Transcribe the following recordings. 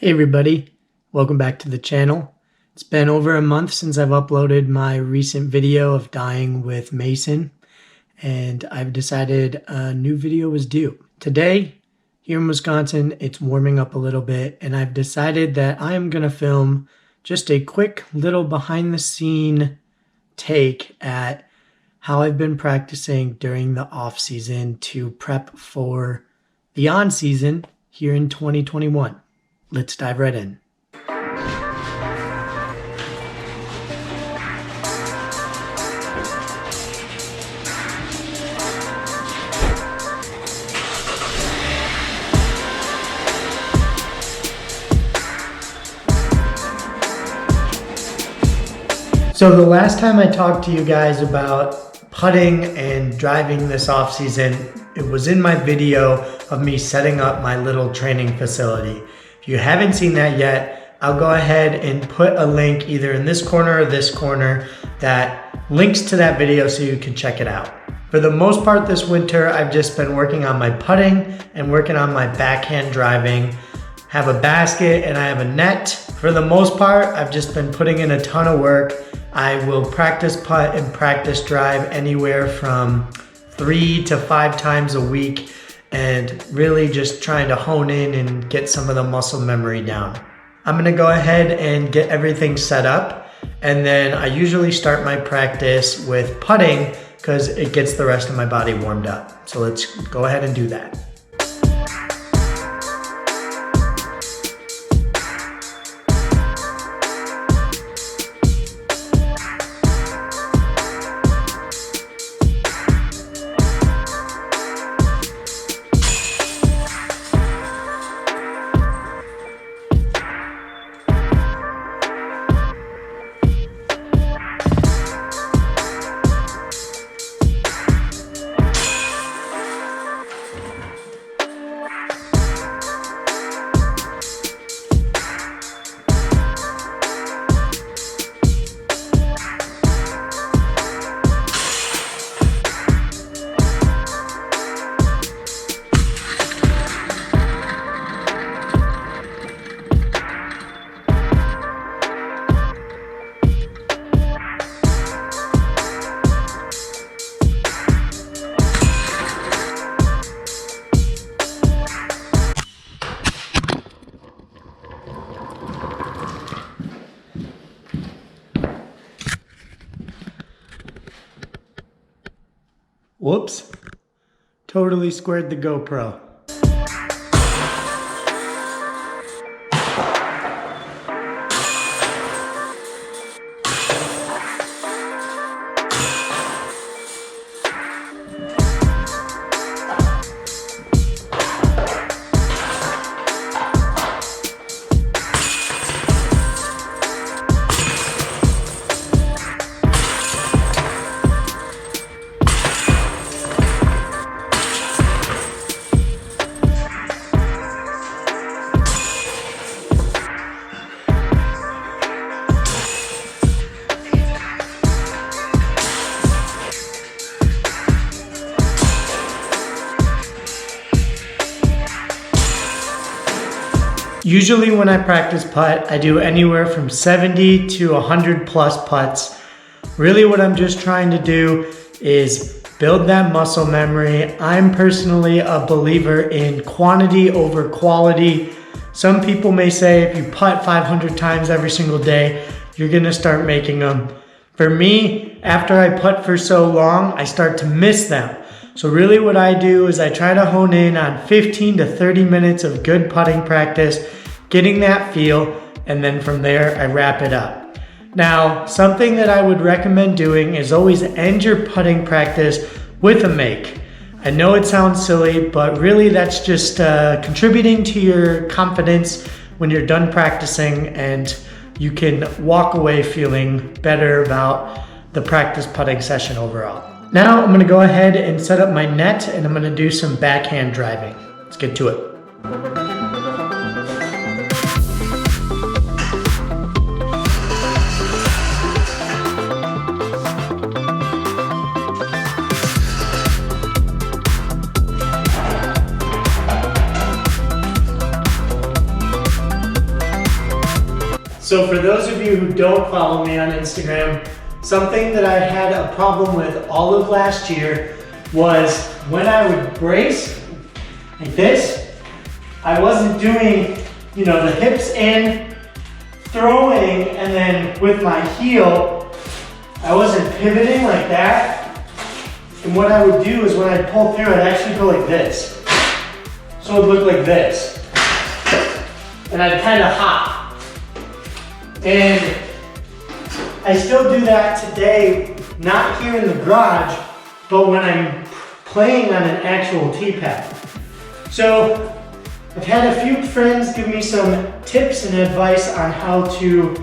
Hey everybody, welcome back to the channel. It's been over a month since I've uploaded my recent video of dying with Mason, and I've decided a new video was due. Today, here in Wisconsin, it's warming up a little bit, and I've decided that I am going to film just a quick little behind the scene take at how I've been practicing during the off season to prep for the on season here in 2021. Let's dive right in. So the last time I talked to you guys about putting and driving this off season, it was in my video of me setting up my little training facility. If you haven't seen that yet, I'll go ahead and put a link either in this corner or this corner that links to that video so you can check it out. For the most part this winter, I've just been working on my putting and working on my backhand driving. Have a basket and I have a net. For the most part, I've just been putting in a ton of work. I will practice putt and practice drive anywhere from 3 to 5 times a week, and really just trying to hone in and get some of the muscle memory down. I'm gonna go ahead and get everything set up, and then I usually start my practice with putting because it gets the rest of my body warmed up. So let's go ahead and do that. Whoops, totally squared the GoPro. Usually when I practice putt, I do anywhere from 70 to 100 plus putts. Really what I'm just trying to do is build that muscle memory. I'm personally a believer in quantity over quality. Some people may say if you putt 500 times every single day, you're gonna start making them. For me, after I putt for so long, I start to miss them. So really what I do is I try to hone in on 15 to 30 minutes of good putting practice, getting that feel, and then from there I wrap it up. Now, something that I would recommend doing is always end your putting practice with a make. I know it sounds silly, but really that's just contributing to your confidence when you're done practicing, and you can walk away feeling better about the practice putting session overall. Now I'm gonna go ahead and set up my net, and I'm gonna do some backhand driving. Let's get to it. So for those of you who don't follow me on Instagram, something that I had a problem with all of last year was when I would brace like this, I wasn't doing, you know, the hips in, throwing, and then with my heel, I wasn't pivoting like that. And what I would do is when I'd pull through, I'd actually go like this. So it would look like this. And I'd kind of hop. And I still do that today, not here in the garage, but when I'm playing on an actual tee-pad. So I've had a few friends give me some tips and advice on how to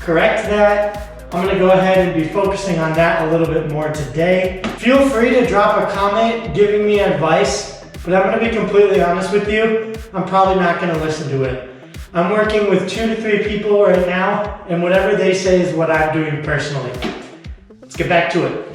correct that. I'm gonna go ahead and be focusing on that a little bit more today. Feel free to drop a comment giving me advice, but I'm gonna be completely honest with you, I'm probably not gonna listen to it. I'm working with 2 to 3 people right now, and whatever they say is what I'm doing personally. Let's get back to it.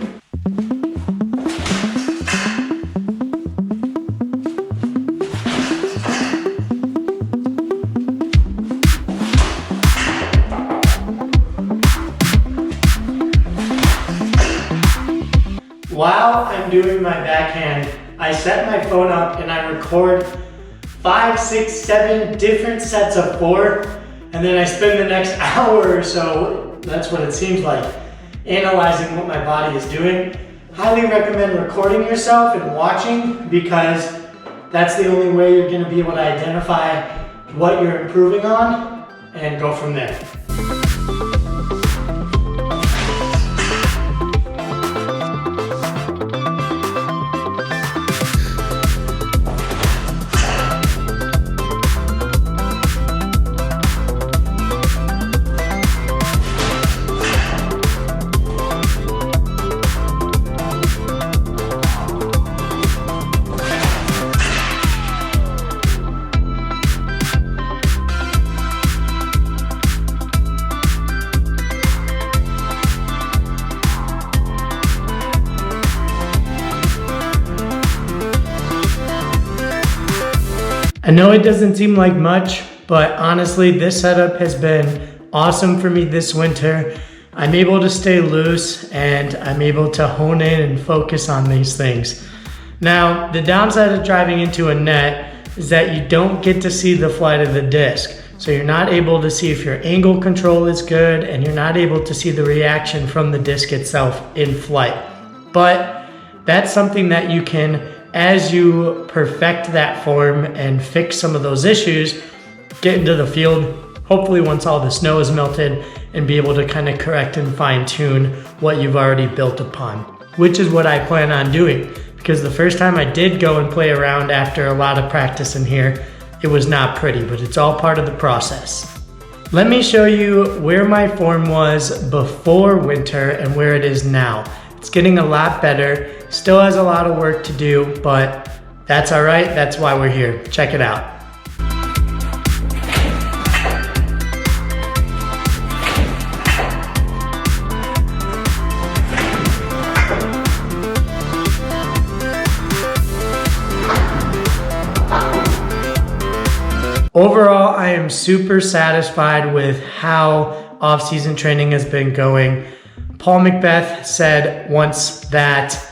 While I'm doing my backhand, I set my phone up and I record 5, 6, 7 different sets of 4, and then I spend the next hour or so, that's what it seems like, analyzing what my body is doing. Highly recommend recording yourself and watching, because that's the only way you're going to be able to identify what you're improving on and go from there. I know it doesn't seem like much, but honestly, this setup has been awesome for me this winter. I'm able to stay loose and I'm able to hone in and focus on these things. Now, the downside of driving into a net is that you don't get to see the flight of the disc. So you're not able to see if your angle control is good, and you're not able to see the reaction from the disc itself in flight. But that's something that you can, as you perfect that form and fix some of those issues, get into the field, hopefully once all the snow is melted, and be able to kind of correct and fine tune what you've already built upon, which is what I plan on doing. Because the first time I did go and play around after a lot of practice in here, it was not pretty, but it's all part of the process. Let me show you where my form was before winter and where it is now. It's getting a lot better. Still has a lot of work to do, but that's all right. That's why we're here. Check it out. Overall, I am super satisfied with how off-season training has been going. Paul Macbeth said once that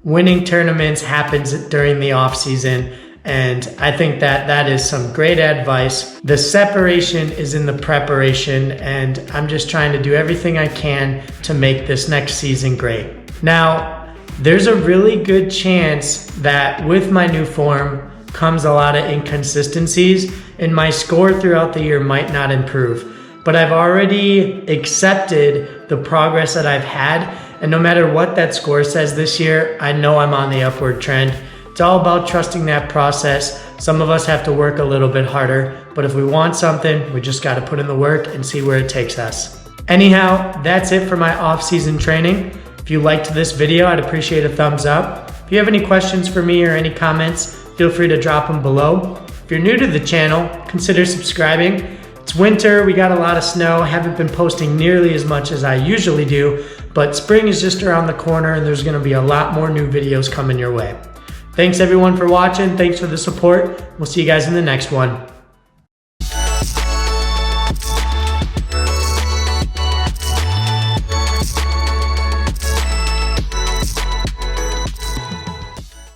winning tournaments happens during the off-season, and I think that that is some great advice. The separation is in the preparation, and I'm just trying to do everything I can to make this next season great. Now, there's a really good chance that with my new form comes a lot of inconsistencies, and my score throughout the year might not improve. But I've already accepted the progress that I've had, and no matter what that score says this year, I know I'm on the upward trend. It's all about trusting that process. Some of us have to work a little bit harder, but if we want something, we just gotta put in the work and see where it takes us. Anyhow, that's it for my off-season training. If you liked this video, I'd appreciate a thumbs up. If you have any questions for me or any comments, feel free to drop them below. If you're new to the channel, consider subscribing. It's winter, we got a lot of snow. I haven't been posting nearly as much as I usually do, but spring is just around the corner and there's gonna be a lot more new videos coming your way. Thanks everyone for watching. Thanks for the support. We'll see you guys in the next one.